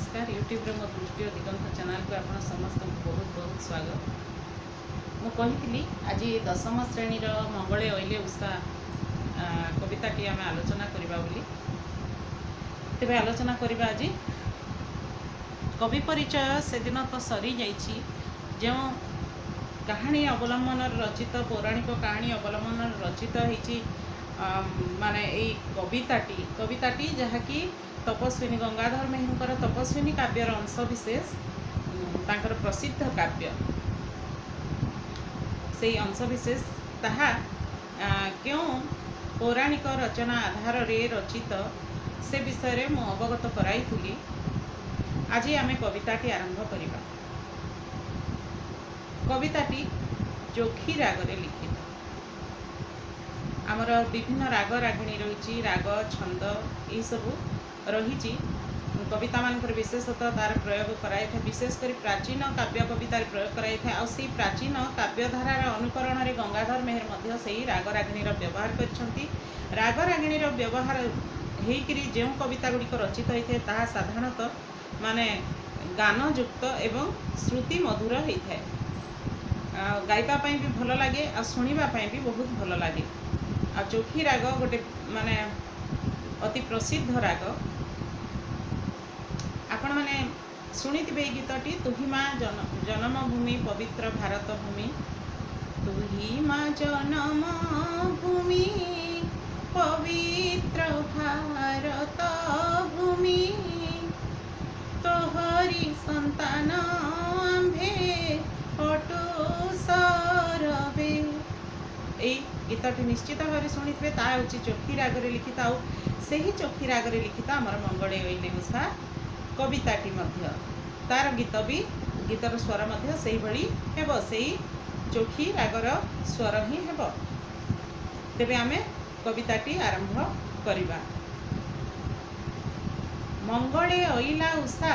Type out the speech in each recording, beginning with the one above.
नमस्कार यूट्यूब रे मो दृष्टि और दिगंत चैनल को आप समस्त बहुत बहुत स्वागत। मु कही आज दशम श्रेणी मंगले ओइले उषा कविताटी आम आलोचना करवा बोली। तेरे आलोचना करवा आज कवि परिचय से दिन तो सरी जाइछि जो कहानी अवलंबन रचित पौराणिक कहानी अवलंबन रचित होइछि माने यही कविताटी जहाँकि तपस्विनी गंगाधर मेहर तपस्विनी काव्यर अंश विशेष तांकर प्रसिद्ध काव्य से अंश विशेष ताहा क्यों पौराणिक रचना आधार रे रचित से विषय में अवगत कराई। आज आमे कविताटी आरंभ करिबा। कविताटी जोखी राग रे लिखित। आमर विभिन्न राग रागिणी रही राग छंद यही सब रही कविता मानकर विशेषतः तार प्रयोग कराई था। विशेषकर प्राचीन काव्य कवितार प्रयोग कराई था। आ से प्राचीन काव्यधारार अनुकरण रे गंगाधर मेहर मध्य से राग रागिणीर व्यवहार करछंती। राग रागिणीर व्यवहार हेकरी जो कविता गुड़िक रचित होता है ताहा साधारणतः माने गानयुक्त एवं श्रुति मधुर होता है। गाइबापी भी भल लगे आ शुणापी भी बहुत भल लगे। आ चोखी राग गोटे माने अति प्रसिद्ध राग। आपण मैंने शुणिथिबे गीतटी तुही माँ जन्मभूमि पवित्र भारत भूमि। तुही माँ जन्मभूमि पवित्र भारत भूमि तोहरी संतान आंभे अटु सरबे। यही गीतटी निश्चित भाव शुणी थे हूँ चोखी रागरे लिखित। आई चोखी रागरे लिखित आमर मंगले ओइले उषा कविताटी तार गीत भी गीतर स्वर से हेब से चोखी रागर स्वर ही हेब। तेबे आमे कविताटी आरंभ करिबा। मंगले ओइला उषा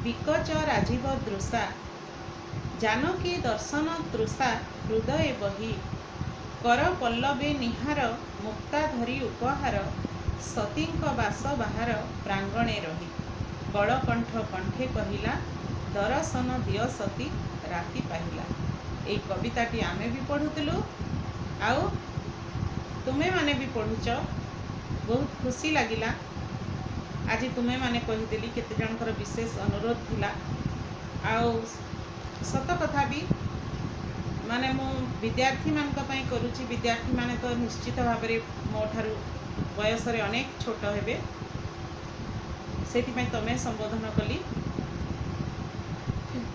विकच राजीव दृशा जानकी दर्शन तृषा हृदय बही कर पल्लवे निहार मुक्ता धरी उपहार सतींक बास बाहार प्रांगणे रही कलकंठ कंठे कहिला दर्शन दिय सती राति पाहिला। यही कविताटी आमे भी पढ़ुलु आउ तुमे माने भी पढ़ुच बहुत खुशी लगिला। आज तुमे माने कहीदेली केते जनकर विशेष अनुरोध थिला। आउ सत कथा भी माने मो विद्यार्थी मानक पई करूची। विद्यार्थी माने तो निश्चित भाव में मो ठारू बयस रे अनेक छोट हेबे से तमें संबोधन कली।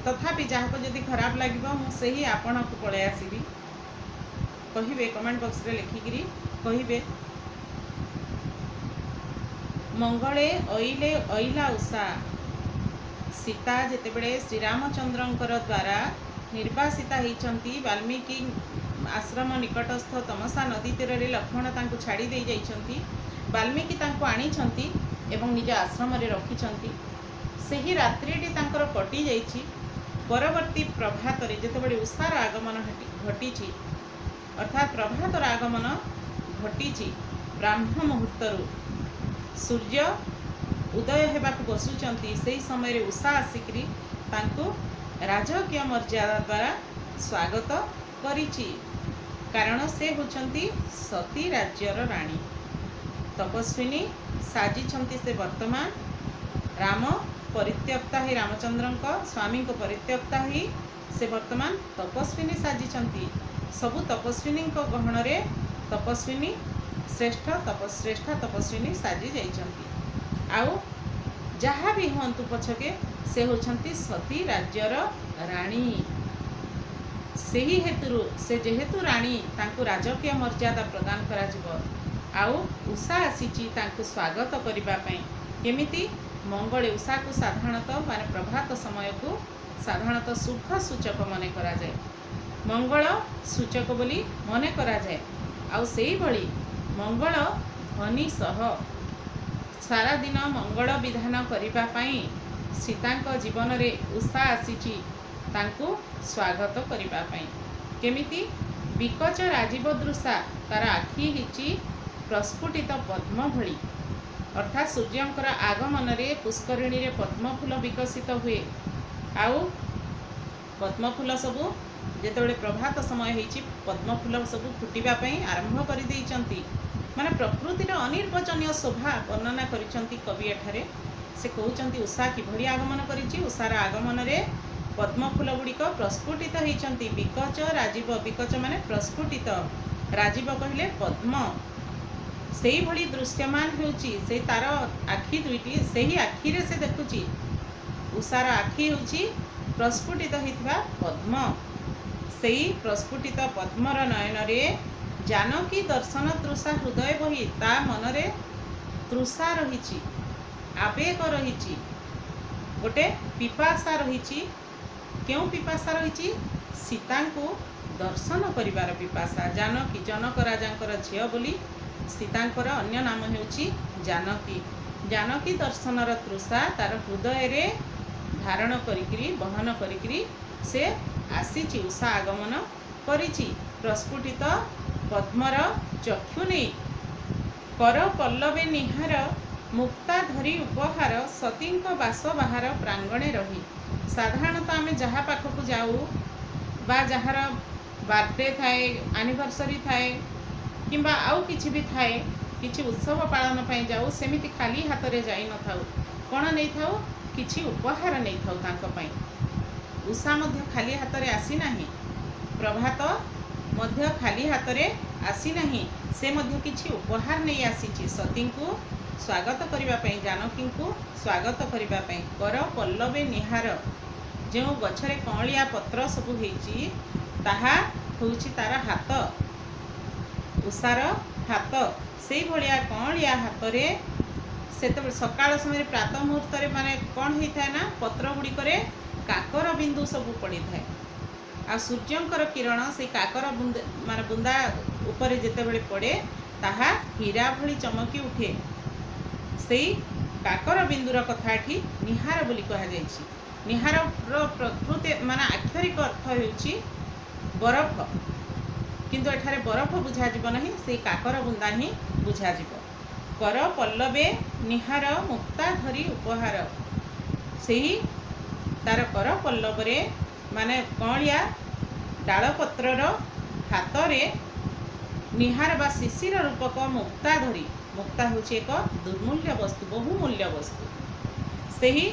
तथापि जहाँ को जदि खराब लगे मुझे ही आपण को पलि आसबि। कहिबे कमेंट बॉक्स रे लिखिकी कहिबे मंगले ओइले ओइला उषा। सीता जेतेबेले श्रीरामचंद्रंकर द्वारा निर्वासिता होती वाल्मीकि आश्रम निकटस्थ तमसा नदी तीर रे लक्ष्मण तांको छाड़ी दे जाइछंती। वाल्मीकि तांको आनिछंती एवं निज आश्रम रे रखिछंती। सेही रात्रिटी तांकर कटि जाइछि। परवर्ती प्रभात रे जेतेबेले उषार आगमन घटी अर्थात प्रभातर आगमन घटी ब्राह्म मुहूर्तरु सूर्य उदय हेबाकु बसुचंती। से समय रे उषा आसिकरी तांको राजकीय मर्यादा द्वारा स्वागत करिछि। कारण से होचंती सती राज्यर राणी तपस्विनी साजिछंती। से वर्तमान राम परित्यक्ता ही रामचंद्र स्वामी को परित्यक्ता ही से वर्तमान तपस्विनी साजिछंती। सबु तपस्विनी गहन रे तपस्विनी श्रेष्ठ तपस्विनी साजी जाइछंती। आउ जहाँ भी हंतु पछके से होछंती सती राज्यर राणी। सेही हेतु से जेहेतु राणी तांको राजकीय मर्यादा प्रदान करा जिवो। आउ उषा आसीची तांको स्वागत करिबा पई। केमिति मंगले उषा को साधारणतः माने प्रभात समय को साधारणतः शुभ सूचक मने करा जाए। मंगल सूचक बोली मने करा जाए। आउ सेही भली मंगल ध्वनि सह सारा दिन मंगल विधान करिबा पई सीतांक जीवन रे उषा आसीची तांको स्वागत करिबा पई। केमिति विकच राजीव दृशा तार आखि हिची प्रस्फुटित पद्म भली अर्थात सूर्यंकर आगमन रे पुष्करिणी रे पद्मफूल विकसित हुए। आउ पद्मफूल सबू जेतेबेले प्रभात समय होइछि पद्मफूल सबू फुटिबा पई आरंभ करि देइचंती। माने प्रकृतिर अनिर्वचनीय शोभा वर्णना करिसंती कवि एठारे। से कहउचंती उषा किभଳି आगमन करिछि। उषार आगमन रे पद्मफूल गुड़िक प्रस्फुटित होइचंती। विकच राजीव, विकच माने प्रस्फुटित, राजीव कहिले पद्म, सेही भली दृश्यमान होउछि। से तार आखि दुईटी, सेही आखि रे से देखुछि। उषार आखि होउछि प्रस्फुटित होइथिबा पद्म। सेही प्रस्फुटित पद्मर नयन रे जानकी दर्शन तृषा हृदय बही। ता मनरे तृषा रहिछि, आवेग रहिछि, गोटे पिपासा रहिछि। क्यों पिपासा रहिछि? सीता को दर्शन करिवार पिपासा। जानकी जनक राजांकर झियो बोली सीतांकर अन्य नाम हेउछि जानकी। जानकी दर्शनर तृषा तार हृदय रे धारण करिकरी, बहन करिकरी से आसीछि। उषा आगमन करिछि प्रस्फुटित पद्मर चक्षु नहीं। कर पल्लवे निहार मुक्ता धरी उपहार, सतींक बास बाहार प्रांगणे रही। साधारणतः आम जहाँ पाखक जाऊ बा जार बर्थडे थाए, एनिवर्सरी थाए किंबा आउ किछि भी थाए, किछि उत्सव पालन पई जाऊ, सेमिति खाली हाथ रे जाई न थाऊ। कोन नै थाऊ? किछि उपहार नै थाऊ तांको पई। उषा मध्य खाली हाथ रे आसी नाही, प्रभात मध्य खाली हाथ रे आसी नाही। से मध्य किछि उपहार नै आसीछि सती को स्वागत करिबा पई, जानकी को स्वागत करिबा पई। कर पल्लवे निहार, जो गछरे कौलिया पत्र सबु हेछि ताहा होउछि तार हाथ, उषार हाथ। से भलिया कौलिया हाथ रे सेते सकाळ समय प्रातः मुहूर्त रे माने कोन हेइ थाए ना, पत्र गुड़िक रे काकर बिंदु सबु पड़ी थाए। आ सूर्यंकर किरण से काकर बुंदा माने बुंदा ऊपर जेतेबेले पड़े ताहा हीरा भली चमकी उठे। सेई काकर बिंदुर कथा एठी निहार बोली कहा जायछि। निहार प्रकृति माने आक्षरिक अर्थ हेउछि बरफ, किंतु एठारे बरफ बुझा जिवो नाही, से काकर बुंदा ही बुझा जिवो। कर पल्लवे निहार मुक्ता धरी उपहार, सेही तार कर पल्लव रे माने कौलिया डाल पत्रर हाथ रे निहार बा शिशिर रूपक मुक्ता धरी। मुक्ता होछि एक दुर्मूल्य वस्तु, बहुमूल्य वस्तु। सेही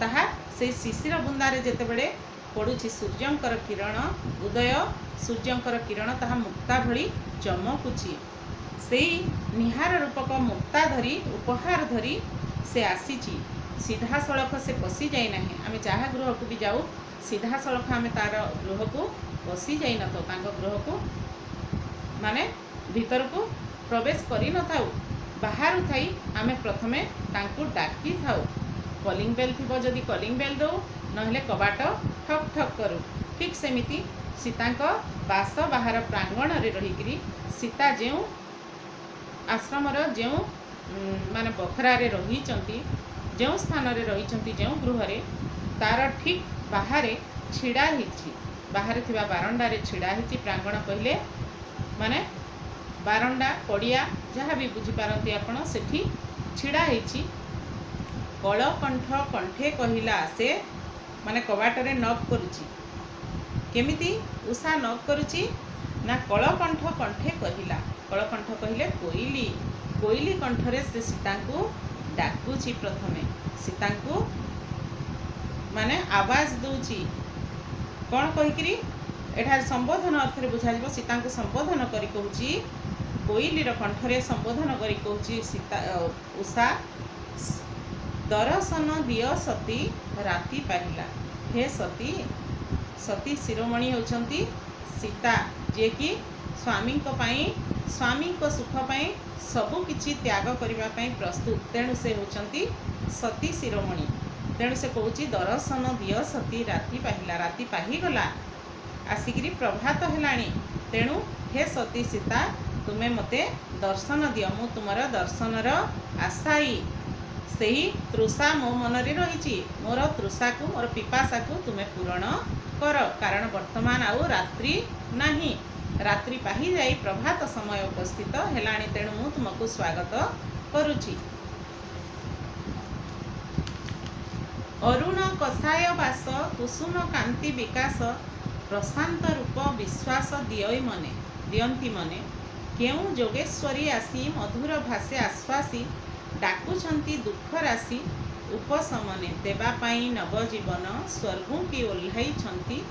ताहा से शिशिर बुंदारे जेतेबेले पड़ुछि सूर्यंकर किरण, उदय सूर्यंकर किरण ताहा मुक्ता भली चमकुछि। सेही निहार रूपक मुक्ता धरी, उपहार धरी से आसीछि। सीधा सड़क से पशि जाई नाही। आमे जहा गृह को भी जाऊ सीधा सड़क आमे तार गृह को पशि जाई न तो, तांको गृह को माने भीतर को प्रवेश करी न थाऊ। बाहर थाई आमे प्रथमे तांको डाकी थाऊ। कलिंग बेल थी जदि कलिंग बेल दो, नहले कबाट ठक ठक करू। ठीक सेमिति सीतांक बास बाहर प्रांगण रे रहिकरी सीता जेउ आश्रमर जेउ माने बखरा रे रहिचंती, जेउ स्थान रे रहिचंती, जेउ गृह रे तार ठीक बाहरे छिड़ा हिछि। बाहर थिबा बारंडा रे छिड़ा हिछि। प्रांगण कहले माने बारंडा पड़िया जहाँ भी बुझी पारती आपण, सेठी छिड़ा हिछि। कलकंठ कंठे कहिला, से माने कबाट रे नॉक करुछि। केमिति उषा नॉक करुछि ना, कलकंठ कंठे कहिला। कलकंठ कहिले कोइली, कोइली कंठरे से सीता को डाकुछि। प्रथमे सीता को माने आवाज दउछि। कौन कहिकरी एठार संबोधन अर्थ रे बुझा जिवो। सीता को संबोधन करी कहउछि, कोइलीर कंठरे संबोधन करी कहउछि सीता उषा, दर्शन दिय सती राति पाहिला। हे सती, सती शिरोमणि होचंती सीता, जे कि स्वामी को पाई, स्वामी को सुख पाई सबु किछि त्याग करिबा पाई प्रस्तुत। तेणु से होचंती सती शिरोमणि। तेणु से कहउछि दर्शन दिय सती राति पाहिला। राति पाही गला, आसिकरी प्रभात हेलाणी। तेणु हे सती सीता, तुमे मते दर्शन दिय, मु तुमर दर्शनर आशाई। सेही तृषा मो मनरे रहिछि। मोर तृषा को, मोर पिपासा को तुमे पूरण कर। कारण वर्तमान आउ रात्रि नाही, रात्रि पाही जाई प्रभात समय उपस्थित हेलाणी। तेणु मु तुमको स्वागत करुछि। अरुण कषाय वास कुसुम कांति विकास प्रशांत रूप विश्वास दियंती मने केउ जोगेश्वरी आसी मधुर भाषे आश्वासी डाकुछंती दुख राशि उपशमने देवापाई नवजीवन स्वर्गु की ओह्लाइछंती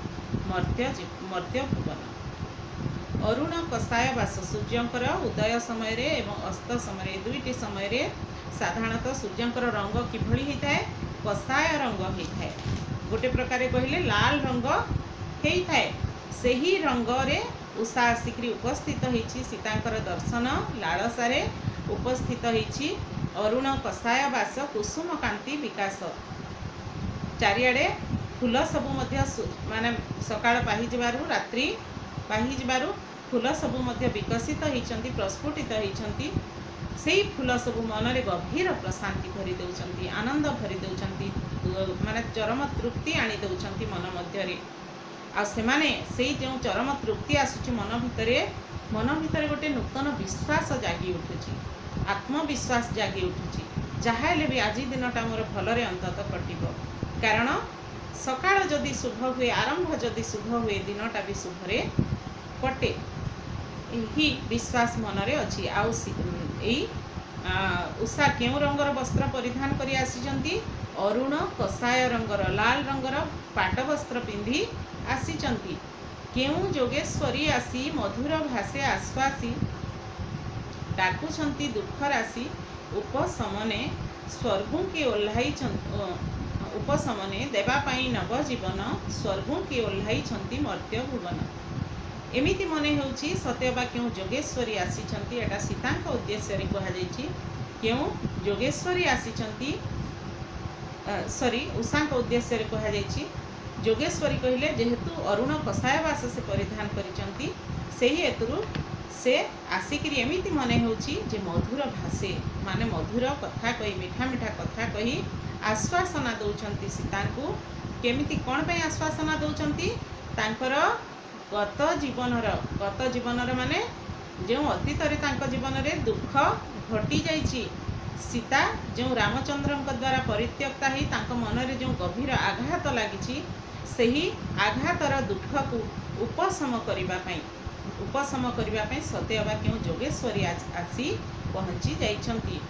मर्त्य भुवन। अरुण कषाय वास सूर्यंकर उदय समय रे एवं अस्त समय दुईटी समय साधारणतः सूर्यंकर रंग किभଳି होइथाय कषाय रंग होइथाय। गोटे प्रकार कहले लाल रंग होइथाय। सेही रंग रे उषा आसिकरी उपस्थित होइछि सीतांकर दर्शन लालसारे उपस्थित होइछि। अरुण कषाय वास कुसुम कांति विकास चारिआडे फूल सबु मध्य माने सकाळ पाहि जिबारु रात्रि पाहि जिबारु फूल सबु मध्य विकसित होइछंती प्रस्फुटित होइछंती। सेही फूल सबु मनरे गभीर प्रशांति भरी देउछंती आनंद भरी देउछंती माने चरम तृप्ति आनी देउछंती मन मध्यरे। आ सेमाने सेही जो चरम तृप्ति आसुची मन भितरे गोटे नूतन विश्वास जागी उठुची आत्मविश्वास जागी उठुची जहाँ हेले भी आज दिनटा मोर भलरे अंतत कटिब। कारण सकाळ जदि शुभ हुए आरंभ जदि शुभ हुए दिनटा भी शुभरे कटे यही विश्वास मनरे अछि। आउ उषा केउ रंगर वस्त्र परिधान करी आसीचंती अरुण कषाय रंगर लाल रंगर पाट वस्त्र पिंधि आसीचंती। केउ जोगेश्वरी आसी मधुर भाषे आश्वासी डाकुछंती दुख राशि उपशमने स्वर्गु की उपशमने देवापाई नवजीवन स्वर्गु की ओह्लाइछंती मर्त्य भुवन। एमिति मने होउछि सत्यबा केउ जोगेश्वरी आसीचंती एटा सीतांक उद्देश्य रे कहा जायछि। केउ जोगेश्वरी आसीचंती सॉरी उषांक उद्देश्य रे कहा जायछि। जोगेश्वरी कहिले जेहेतु अरुण कषाय वास से परिधान करिचंती सेही हेतुरु से आसिकरी एमिति मने होउछि जे मधुर भाषे माने मधुर कथा कही मीठा मीठा कथा कही आश्वासना दउछंती सीतांकु। केमिति कोन पे आश्वासना दउछंती तांकर गत जीवनर माने जो अतीत रे तांक जीवन रे दुख घटी जाइछि सीता जो रामचंद्रଙ୍କ द्वारा परित्यक्ता ही तांक मन रे जो गभीर आघात लागिछि सेही आघातर दुख को उपशम करिबा पई सत्यबा केउ जोगेश्वरी आसी पहुँची जाइछंती।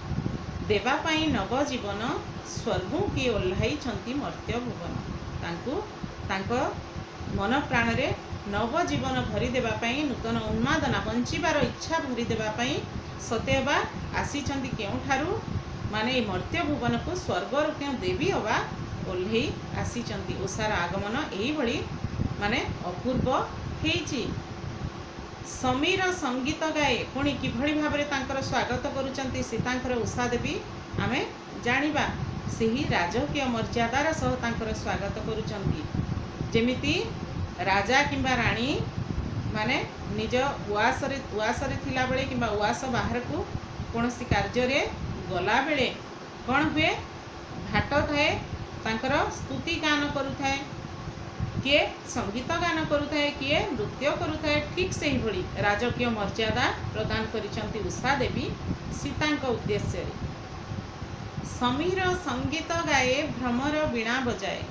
देवापाई नवजीवन स्वर्गु की ओह्लाइछंती मर्त्य भुवन। तांको मन प्राण रे नवजीवन भरी देवापाई नूतन उन्मादना बंचिबार इच्छा भरी देवापाई सत्यबा आसीछंती केउठारु माने मर्त्य भुवन को स्वर्ग रु केउ देवी अबा ओह्लै आसीछंती। उषार आगमन एही भली माने अपूर्व हेछि। समीर संगीत गाए पुणी किभଳି भाबरे तांकर स्वागत करूचंती सीतांकर उषा देवी आमे जानिबा सेही राजकीय मर्यादार सह तांकर स्वागत करूचंती। जेमिति राजा किंबा राणी माने निज उआसरे थिला बेले किंबा उआस बाहर को कोनोसी कार्य रे गला बेले कोन हुए भाट थाए तांकर स्तुति गान करुथाए किए संगीत गान करुथाए किए नृत्य करुथाए। ठीक से ही भली राजकीय मर्यादा प्रदान करिसंती उषा देवी सीतांक उद्देश्य रे। समीर संगीत गाए भ्रमर वीणा बजाए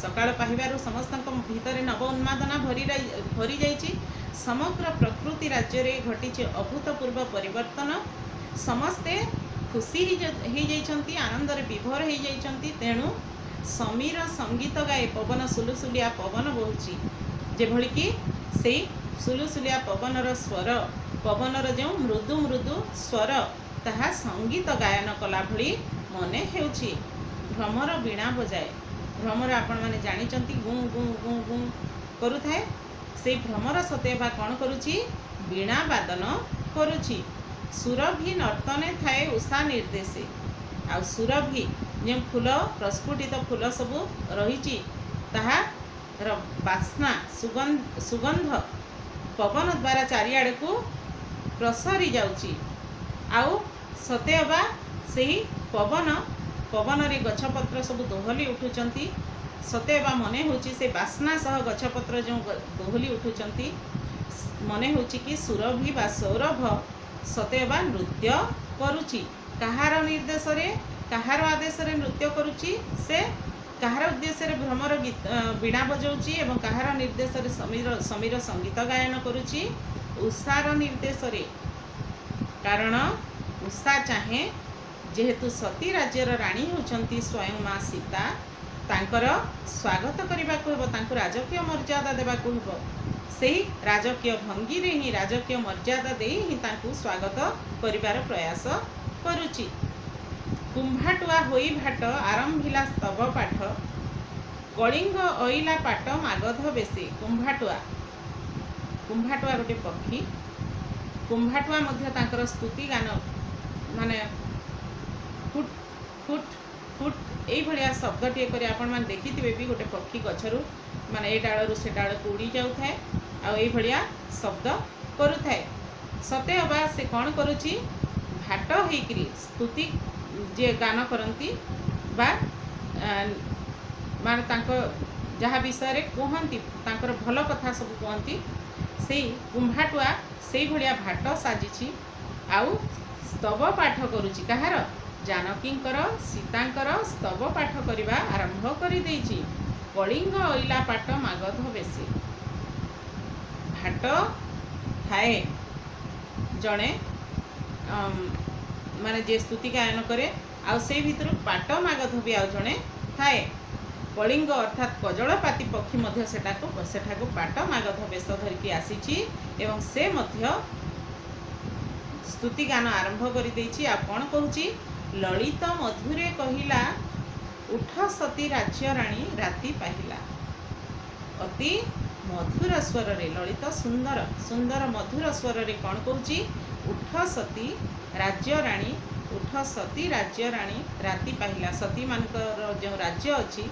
सकाळ पाहिबारु समस्तक भितरे नव उन्मादना भरी जाइछि। समग्र प्रकृति राज्य रे घटिछि अभूतपूर्व परिवर्तन समस्ते खुशी ही जाइछंती आनंद रे विभोर ही जाइछंती। तेणु समीर संगीत गाए पवन सुलुसुलिया पवन बहुची जेभଳି कि सेई सुलुसुलिया पवनर स्वर पवनर जो मृदु मृदु स्वर ताहा संगीत गायन कला भଳି मने हेउछि। भ्रमर वीणा बजाए भ्रमर आपण माने जानिचंती गुं गुं गुं गुं करुथाए से भ्रमर सतेबा कौन करुछि वीणा वादन करुछि। सुरभि नर्तने थाए उषा निर्देशे आ सुरभि जो फूल प्रस्फुटित फूल सबू रही ताहार बास्ना सुगंध पवन द्वारा चारिआड़ को प्रसरी जाउची। आउ सतेबा सेही पवन रे गछपत्र सब दोहली उठुचंती। सतेबा मने होची से बास्ना सह गछपत्र जो दोहली उठुचंती मने होची कि सुरभि बा सौरभ सतेबा नृत्य करुची। कहार निर्देश रे कहार आदेश रे नृत्य करुची से कहार उद्देश्य रे भ्रमर गीत वीणा बजाउची एवं कहार निर्देश रे समीर संगीत गायन करुची उषार निर्देश रे कारण उषा चाहे जेहेतु सती राज्यर राणी होचंती स्वयं माँ सीता तांकर स्वागत करने को राजकीय मर्यादा देवा से राजकीय भंगी रे ही राजकीय मर्यादा दे ही तांकु स्वागत करिवार प्रयास करुची। कुंभाटुआ होई भाट आरंभिला स्तव पाठ कलिंग अइला पाट मागध बेसी। कुंभाटुआ कुंभाटुआ गोटे पक्षी कुंभाटुआ मध्य तांकर स्तुति गान माने फुट फुट फुट यही भाया शब्दटे कर आपण मैंने देखिथे भी गोटे पक्षी गचरू माने ए डालू से डाल को उड़ी जाऊए आया शब्द करुए सते अबा से कौन करुच्ची भाट होकर स्तुति जे गान करती बा माने तांको जहाँ विषय कहती तांकर भल कथा सब कहती से कुंभाटुआ से भाया भाट साजिछि आउ स्तव पाठ करुच्ची कहार जानकींकर सीतांकर स्तव पाठ करवा आरंभ कर देइछि। कलिंग अइला पाट मागध बेसी भाट थाए जड़े माने जे स्तुति गायन करे आउ से भितर पाट मागध भी आउ जड़े थाए। कलिंग अर्थात कजलपाती पक्षी मध्य सेठाको पाट मागध बेश धरिकी आसीछि एवं से मध्य स्तुति गान आरंभ कर देइछि। आ कोन कहूछि ललित मधुरे कहिला उठ सती राज्य राणी राति पाहिला। अति मधुर स्वर रे ललित सुंदर सुंदर मधुर स्वर रे कौन कहूची उठ सती राज्य राणी उठ सती राज्य राणी राति पाहिला। सती मानकर जो राज्य अच्छी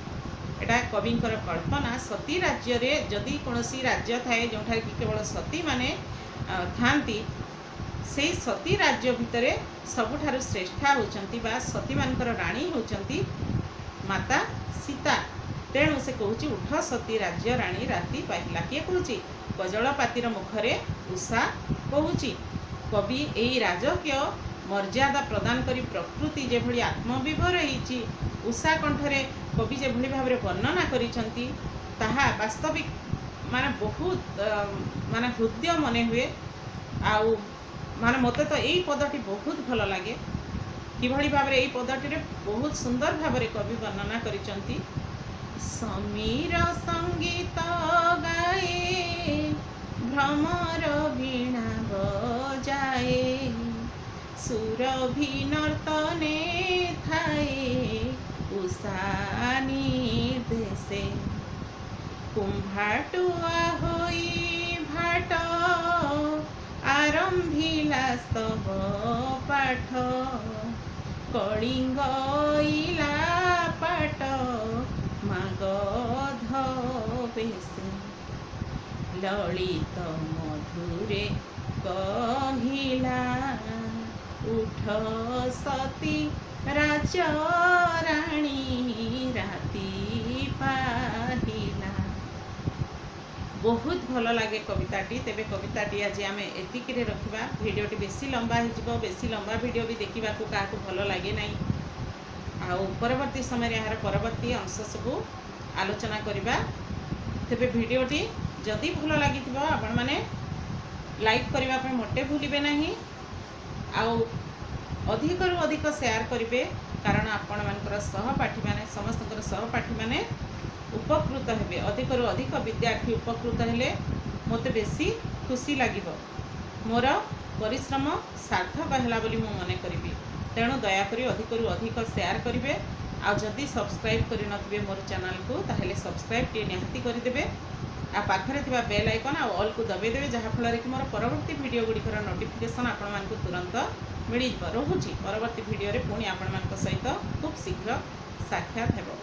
एटा कविंकर कल्पना सती राज्य रे जदि कोनोसी राज्य थाए जो केवल सती माने थांती से सती राज्य भितर सबुठारु श्रेष्ठा होचंती बा सती मानकर राणी होचंती माता सीता। तेणु से कहूची उठ सती राज्य राणी राति पाहिला। किए कहूची कजलपातीर मुखरे उषा कहूची। कवि एई राजकीय मर्यादा प्रदान करी प्रकृति जेभली आत्मविभोर होईची उषा कंठरे कवि जेभली भाव वर्णना करिसंती ताहा वास्तविक माने बहुत माने हृदय मने हुए। आउ माने मते तो यही पदटी बहुत भल लगे किभली भाव यही पदटी बहुत सुंदर भाव कवि वर्णना करिसंती। समीर संगीत गाए भ्रमर वीणा बजाए सुरभि नर्तने थाए उषा निर्देशे कुंभाटुआ होई भाट आरंभिला स्तव पाठ कलिंग अइला पाट मागध बेसी। ललित मधुरे कहिला उठ सती राज्य राणी राति पाहिला। बहुत भल लगे कविताटी। तेबे कविताटी आज आम एतिक रखा। भिडियोटी बेसी लंबा हो बेसी लंबा भिडियो भी देखा क्या भल लगे ना आउ परवर्ती समय यार परवर्ती अंश सब आलोचना करवा। तेबे भिडियोटी जदि भल लगी आपण मैंने लाइक करने मोटे भूलिबे नहीं आउ अधिक रु अधिक शेयर करेंगे कारण आपण मानकर सहपाठी माने समस्त सहपाठी माने उपकृत हेबे। अधिक रु अधिक विद्यार्थी उपकृत हेले मते बेसी खुशी लागिबो मोर परिश्रम सार्थक हैला बोली मु मने करिबी। तेणु दयाकोरी अधिक रु अधिक शेयर करेंगे। आ जदि सब्सक्राइब करि नथिबे मोर चैनल को ताहेले सब्सक्राइब टे निहाती करिदेबे। आ पाखरे थिबा बेल आइकन आ ऑल को दबे देबे जहा फल कि मोर परवर्ती वीडियो गुड़िकर नोटिफिकेशन आपण मानकु तुरंत मिल रहुछि। परवर्ती वीडियो रे पुणी आपण मानक सहित खूब शीघ्र साक्षात हेबो।